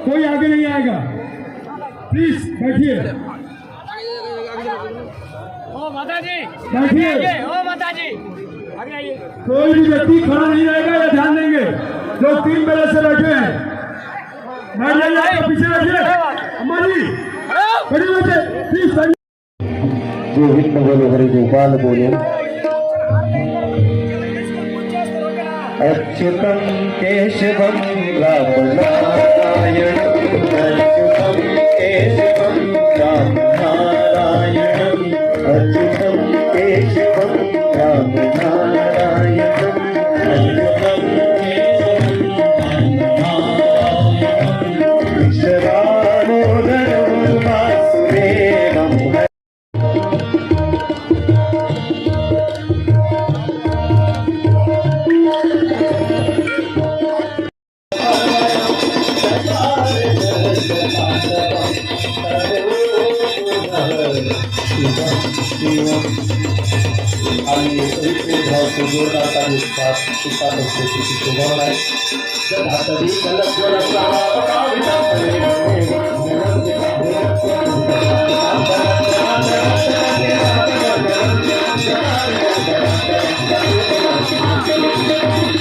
कोई आगे नहीं आएगा। प्लीज बैठिए। ओ माता जी बैठिए। ओ माता जी आगे आइए। कोई भी व्यक्ति खड़ा नहीं रहेगा, या ध्यान देंगे। लोग 3 बजे से बैठे हैं, बैठ जाइए, आपका पीछे बैठिए। अम्मा जी खड़ी बैठे प्लीज। गोविंद बोलो, हरि गोपाल बोलो। अच्युतम केशवम राम नारायण, अच्युतम केशवम राम नारायण, अच्युतम केशवम राम नारायण, अच्युतम केशवम राम नारायण, शरणोदरं वासुदेवं। आम्ही पवित्र भाव से जोरदार ताली शिक्षा शोभा बनाए।